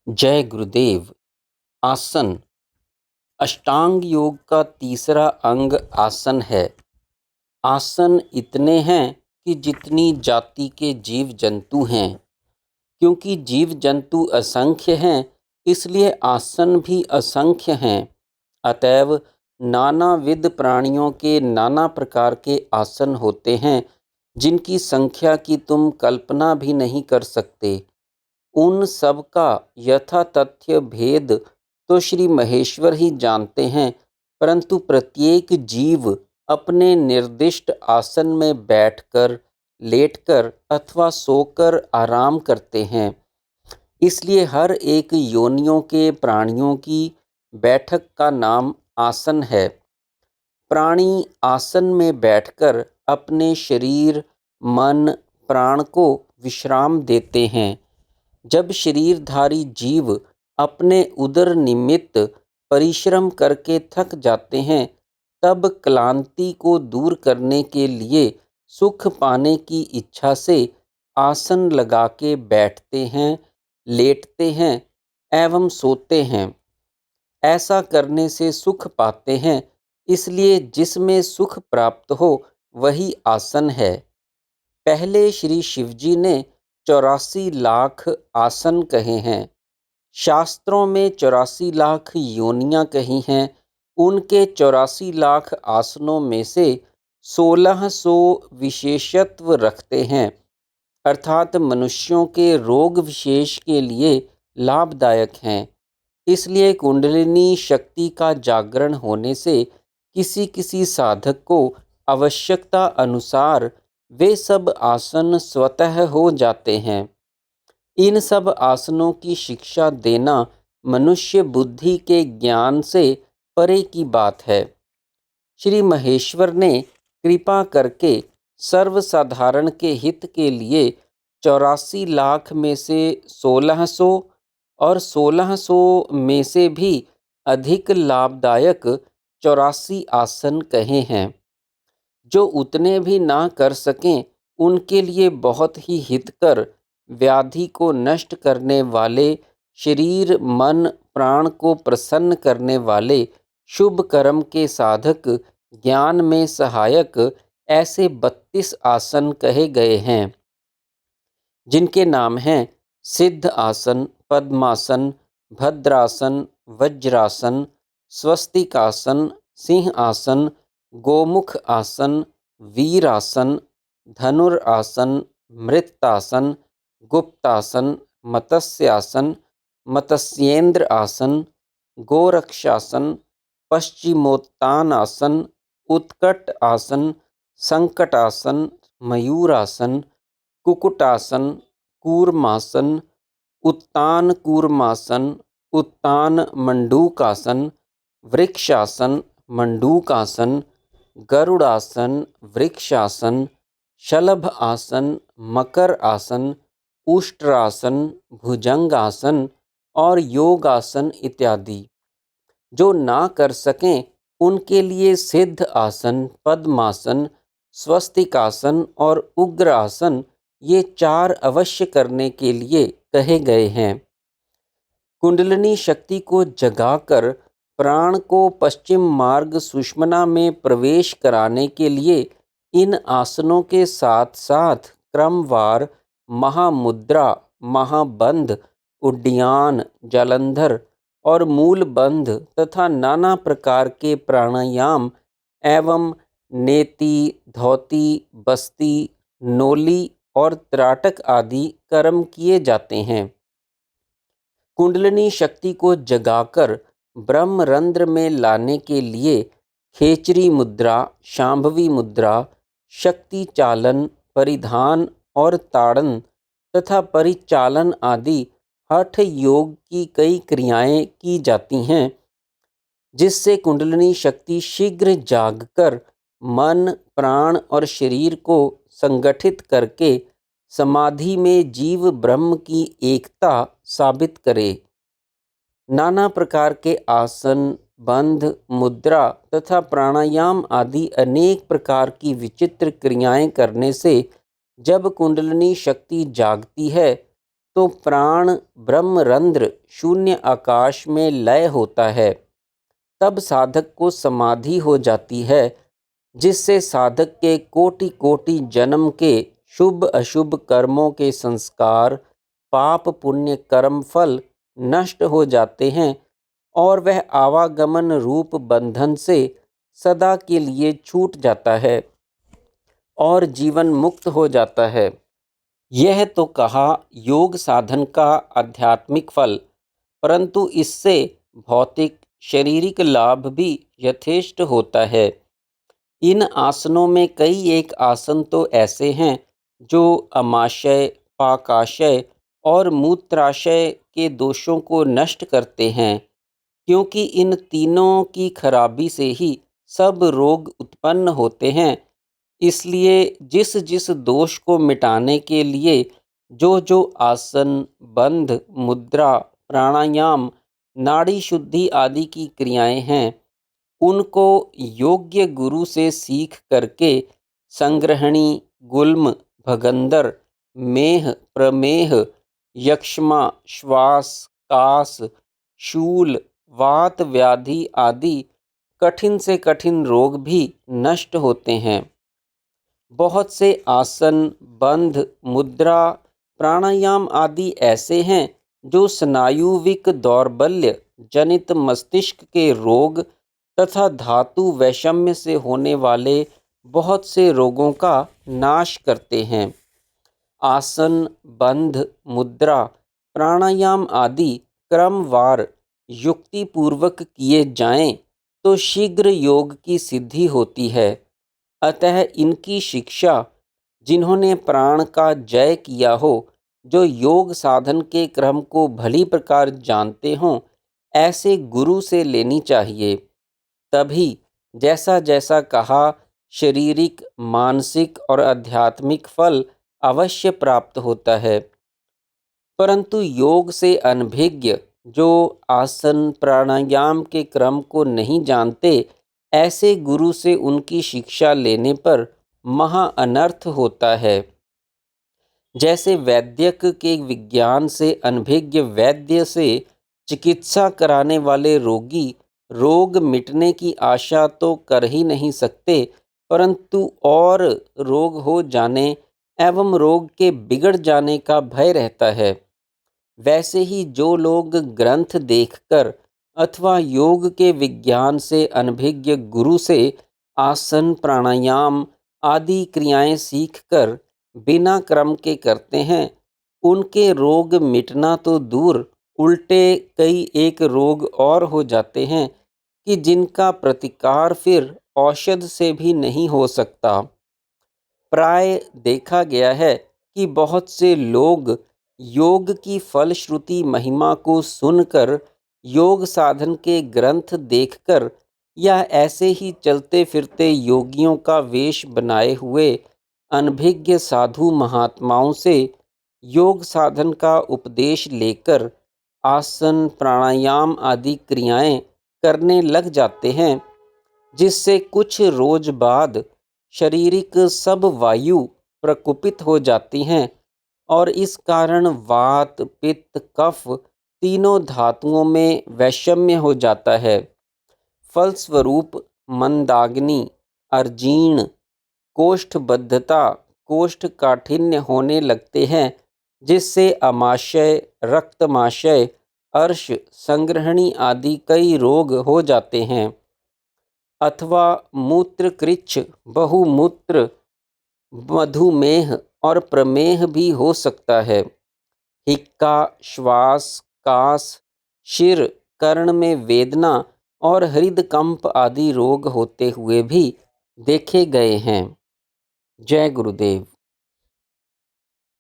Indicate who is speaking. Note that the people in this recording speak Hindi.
Speaker 1: जय गुरुदेव। आसन अष्टांग योग का तीसरा अंग आसन है। आसन इतने हैं कि जितनी जाति के जीव जंतु हैं। क्योंकि जीव जंतु असंख्य हैं, इसलिए आसन भी असंख्य हैं। अतएव नानाविध प्राणियों के नाना प्रकार के आसन होते हैं, जिनकी संख्या की तुम कल्पना भी नहीं कर सकते। उन सब का यथातथ्य भेद तो श्री महेश्वर ही जानते हैं, परंतु प्रत्येक जीव अपने निर्दिष्ट आसन में बैठकर, लेटकर अथवा सोकर आराम करते हैं। इसलिए हर एक योनियों के प्राणियों की बैठक का नाम आसन है। प्राणी आसन में बैठकर अपने शरीर, मन, प्राण को विश्राम देते हैं। जब शरीरधारी जीव अपने उदर निमित्त परिश्रम करके थक जाते हैं, तब क्लांति को दूर करने के लिए सुख पाने की इच्छा से आसन लगा के बैठते हैं, लेटते हैं एवं सोते हैं। ऐसा करने से सुख पाते हैं, इसलिए जिसमें सुख प्राप्त हो वही आसन है। पहले श्री शिवजी ने 84 लाख आसन कहे हैं। शास्त्रों में 84 लाख योनियां कही हैं। उनके 84 लाख आसनों में से 1600 विशेषत्व रखते हैं, अर्थात मनुष्यों के रोग विशेष के लिए लाभदायक हैं। इसलिए कुंडलिनी शक्ति का जागरण होने से किसी किसी साधक को आवश्यकता अनुसार वे सब आसन स्वतः हो जाते हैं। इन सब आसनों की शिक्षा देना मनुष्य बुद्धि के ज्ञान से परे की बात है। श्री महेश्वर ने कृपा करके सर्वसाधारण के हित के लिए 84 लाख में से 1600 और 1600 में से भी अधिक लाभदायक 84 आसन कहे हैं। जो उतने भी ना कर सकें, उनके लिए बहुत ही हितकर, व्याधि को नष्ट करने वाले, शरीर मन प्राण को प्रसन्न करने वाले, शुभ कर्म के साधक, ज्ञान में सहायक ऐसे 32 आसन कहे गए हैं, जिनके नाम हैं सिद्ध आसन, पद्मासन, भद्रासन, वज्रासन, स्वस्तिकासन, सिंह आसन, गोमुख आसन, वीरासन, धनुरासन, मृत्तासन, गुप्तासन, मत्स्यासन, मत्स्येंद्र आसन, गोरक्षासन, पश्चिमोत्तानासन, उत्कट आसन, संकटासन, मयूरासन, कुकुटासन, कूर्मासन, उत्तान कूर्मासन, उत्तान मंडूकासन, वृक्षासन, मंडूकासन, गरुड़ासन, वृक्षासन, शलभ आसन, मकर आसन, उष्ट्रासन, भुजंगासन और योगासन इत्यादि। जो ना कर सकें, उनके लिए सिद्ध आसन, पद्मासन, स्वस्तिकासन और उग्र आसन, ये 4 अवश्य करने के लिए कहे गए हैं। कुंडलिनी शक्ति को जगाकर प्राण को पश्चिम मार्ग सुषुम्ना में प्रवेश कराने के लिए इन आसनों के साथ साथ क्रमवार महामुद्रा, महाबंध, उड्डयन, जालंधर और मूलबंध तथा नाना प्रकार के प्राणायाम एवं नेति, धौती, बस्ती, नोली और त्राटक आदि कर्म किए जाते हैं। कुंडलिनी शक्ति को जगाकर ब्रह्मरंध्र में लाने के लिए खेचरी मुद्रा, शांभवी मुद्रा, शक्ति चालन, परिधान और ताड़न तथा परिचालन आदि हठ योग की कई क्रियाएं की जाती हैं, जिससे कुंडलिनी शक्ति शीघ्र जागकर मन, प्राण और शरीर को संगठित करके समाधि में जीव ब्रह्म की एकता साबित करे। नाना प्रकार के आसन, बंध, मुद्रा तथा प्राणायाम आदि अनेक प्रकार की विचित्र क्रियाएं करने से जब कुंडलिनी शक्ति जागती है, तो प्राण ब्रह्मरंध्र शून्य आकाश में लय होता है। तब साधक को समाधि हो जाती है, जिससे साधक के कोटि कोटि जन्म के शुभ अशुभ कर्मों के संस्कार, पाप पुण्य कर्म फल नष्ट हो जाते हैं और वह आवागमन रूप बंधन से सदा के लिए छूट जाता है और जीवन मुक्त हो जाता है। यह तो कहा योग साधन का आध्यात्मिक फल, परंतु इससे भौतिक शारीरिक लाभ भी यथेष्ट होता है। इन आसनों में कई एक आसन तो ऐसे हैं जो अमाशय, पाकाशय और मूत्राशय के दोषों को नष्ट करते हैं, क्योंकि इन तीनों की खराबी से ही सब रोग उत्पन्न होते हैं। इसलिए जिस जिस दोष को मिटाने के लिए जो जो आसन, बंध, मुद्रा, प्राणायाम, नाड़ी शुद्धि आदि की क्रियाएं हैं, उनको योग्य गुरु से सीख करके संग्रहणी, गुल्म, भगंदर, मेह, प्रमेह, यक्ष्मा, श्वास, कास, शूल, वात व्याधि आदि कठिन से कठिन रोग भी नष्ट होते हैं। बहुत से आसन, बंध, मुद्रा, प्राणायाम आदि ऐसे हैं जो स्नायुविक दौर्बल्य जनित मस्तिष्क के रोग तथा धातु वैषम्य से होने वाले बहुत से रोगों का नाश करते हैं। आसन, बंध, मुद्रा, प्राणायाम आदि क्रमवार युक्तिपूर्वक किए जाएं तो शीघ्र योग की सिद्धि होती है। अतः इनकी शिक्षा जिन्होंने प्राण का जय किया हो, जो योग साधन के क्रम को भली प्रकार जानते हों, ऐसे गुरु से लेनी चाहिए। तभी जैसा जैसा कहा शारीरिक, मानसिक और आध्यात्मिक फल अवश्य प्राप्त होता है। परंतु योग से अनभिज्ञ जो आसन प्राणायाम के क्रम को नहीं जानते, ऐसे गुरु से उनकी शिक्षा लेने पर महा अनर्थ होता है। जैसे वैद्यक के विज्ञान से अनभिज्ञ वैद्य से चिकित्सा कराने वाले रोगी रोग मिटने की आशा तो कर ही नहीं सकते, परंतु और रोग हो जाने एवं रोग के बिगड़ जाने का भय रहता है। वैसे ही जो लोग ग्रंथ देखकर अथवा योग के विज्ञान से अनभिज्ञ गुरु से आसन प्राणायाम आदि क्रियाएं सीखकर बिना क्रम के करते हैं, उनके रोग मिटना तो दूर, उल्टे कई एक रोग और हो जाते हैं कि जिनका प्रतिकार फिर औषध से भी नहीं हो सकता। प्राय देखा गया है कि बहुत से लोग योग की फलश्रुति महिमा को सुनकर, योग साधन के ग्रंथ देखकर या ऐसे ही चलते फिरते योगियों का वेश बनाए हुए अनभिज्ञ साधु महात्माओं से योग साधन का उपदेश लेकर आसन प्राणायाम आदि क्रियाएं करने लग जाते हैं, जिससे कुछ रोज बाद शारीरिक सब वायु प्रकुपित हो जाती हैं और इस कारण वात, पित्त, कफ तीनों धातुओं में वैषम्य हो जाता है। फलस्वरूप मंदाग्नि, अर्जीर्ण, कोष्ठबद्धता, कोष्ठकाठिन्य होने लगते हैं, जिससे अमाशय, रक्तमाशय, अर्श, संग्रहणी आदि कई रोग हो जाते हैं। अथवा मूत्रकृच्छ, बहुमूत्र, मधुमेह और प्रमेह भी हो सकता है। हिक्का, श्वास, कास, शिर, कर्ण में वेदना और हृदकंप आदि रोग होते हुए भी देखे गए हैं। जय गुरुदेव।